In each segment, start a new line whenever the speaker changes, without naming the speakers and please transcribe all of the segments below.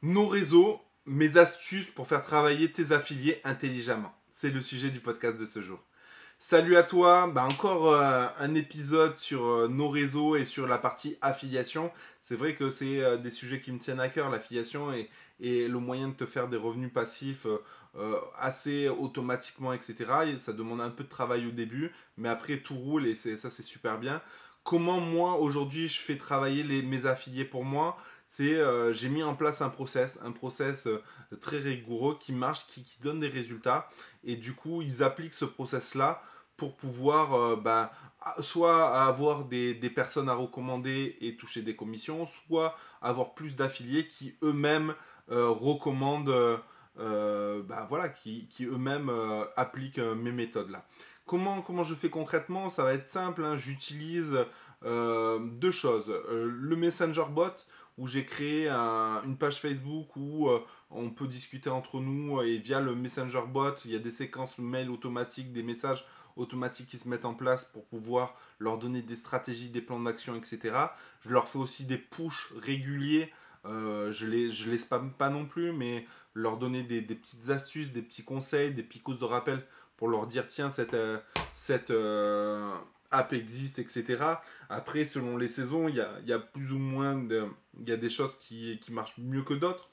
Nos réseaux, mes astuces pour faire travailler tes affiliés intelligemment. C'est le sujet du podcast de ce jour. Salut à toi, encore un épisode sur nos réseaux et sur la partie affiliation. C'est vrai que c'est des sujets qui me tiennent à cœur, l'affiliation et le moyen de te faire des revenus passifs assez automatiquement, etc. Et ça demande un peu de travail au début, mais après tout roule et ça c'est super bien. Comment moi aujourd'hui je fais travailler mes affiliés pour moi? C'est j'ai mis en place un process très rigoureux qui marche, qui donne des résultats et du coup ils appliquent ce process là pour pouvoir soit avoir des personnes à recommander et toucher des commissions, soit avoir plus d'affiliés qui eux-mêmes recommandent, voilà, qui eux-mêmes appliquent mes méthodes là. Comment je fais concrètement? Ça va être simple, hein. J'utilise deux choses. Le Messenger Bot, où j'ai créé une page Facebook où on peut discuter entre nous et via le Messenger Bot, il y a des séquences mail automatiques, des messages automatiques qui se mettent en place pour pouvoir leur donner des stratégies, des plans d'action, etc. Je leur fais aussi des pushs réguliers. Je les spamme pas non plus, mais leur donner des petites astuces, des petits conseils, des picousses de rappel pour leur dire tiens, cette app existe, etc. Après, selon les saisons, il y a plus ou moins il y a des choses qui marchent mieux que d'autres.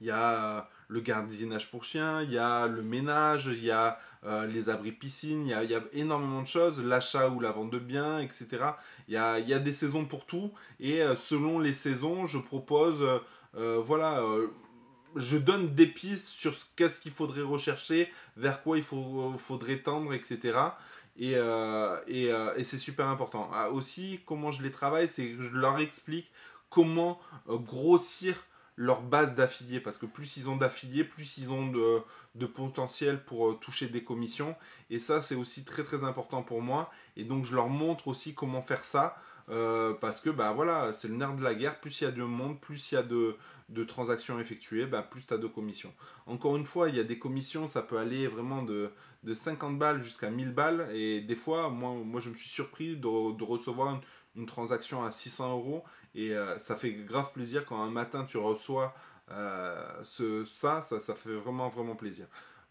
Il y a le gardiennage pour chiens, il y a le ménage, il y a les abris piscines, il y a énormément de choses, l'achat ou la vente de biens, etc. Il y a des saisons pour tout, et selon les saisons, je propose, je donne des pistes sur qu'est-ce qu'il faudrait rechercher, vers quoi faudrait tendre, etc. Et c'est super important. Ah, aussi, comment je les travaille, c'est que je leur explique comment grossir leur base d'affiliés, parce que plus ils ont d'affiliés, plus ils ont de potentiel pour toucher des commissions, et ça c'est aussi très très important pour moi, et donc je leur montre aussi comment faire ça, parce que voilà, c'est le nerf de la guerre, plus il y a de monde, plus il y a de transactions effectuées, plus tu as de commissions. Encore une fois, il y a des commissions, ça peut aller vraiment de 50 balles jusqu'à 1000 balles, et des fois, moi je me suis surpris de recevoir une transaction à 600 euros, et ça fait grave plaisir quand un matin tu reçois ça fait vraiment, vraiment plaisir.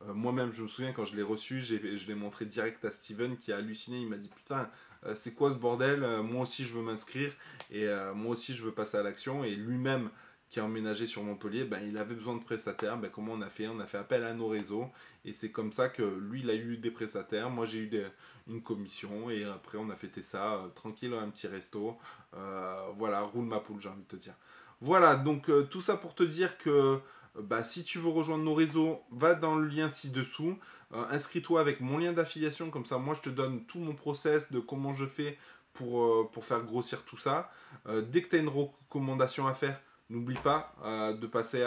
Moi-même, je me souviens quand je l'ai reçu, je l'ai montré direct à Steven qui a halluciné. Il m'a dit putain, c'est quoi ce bordel? Moi aussi, je veux m'inscrire et moi aussi, je veux passer à l'action. Et lui-même, qui a emménagé sur Montpellier, il avait besoin de prestataires. Comment on a fait? On a fait appel à nos réseaux et c'est comme ça que lui, il a eu des prestataires. Moi, j'ai eu une commission et après, on a fêté ça tranquille, un petit resto. Voilà, roule ma poule, j'ai envie de te dire. Voilà, donc tout ça pour te dire que si tu veux rejoindre nos réseaux, va dans le lien ci-dessous. Inscris-toi avec mon lien d'affiliation, comme ça moi je te donne tout mon process de comment je fais pour faire grossir tout ça. Dès que tu as une recommandation à faire, n'oublie pas de passer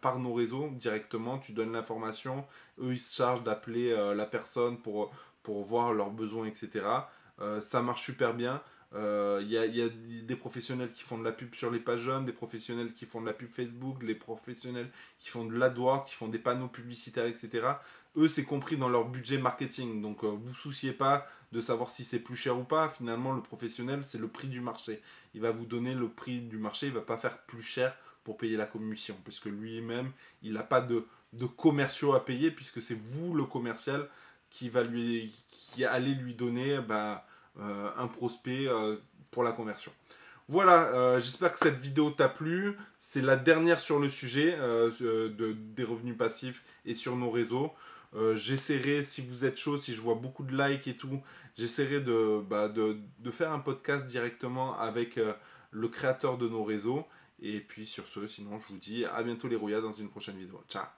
par nos réseaux directement. Tu donnes l'information, eux ils se chargent d'appeler la personne pour voir leurs besoins, etc. Ça marche super bien. Il y a des professionnels qui font de la pub sur les pages jaunes, des professionnels qui font de la pub Facebook, les professionnels qui font de l'AdWords, qui font des panneaux publicitaires, etc. Eux, c'est compris dans leur budget marketing. Donc, vous souciez pas de savoir si c'est plus cher ou pas. Finalement, le professionnel, c'est le prix du marché. Il va vous donner le prix du marché. Il va pas faire plus cher pour payer la commission. Puisque lui-même, il n'a pas de commerciaux à payer, puisque c'est vous, le commercial, qui allez lui donner un prospect pour la conversion. Voilà, j'espère que cette vidéo t'a plu. C'est la dernière sur le sujet des revenus passifs et sur nos réseaux. J'essaierai, si vous êtes chaud, si je vois beaucoup de likes et tout, j'essaierai de faire un podcast directement avec le créateur de nos réseaux. Et puis sur ce, sinon je vous dis à bientôt les rouillas dans une prochaine vidéo. Ciao!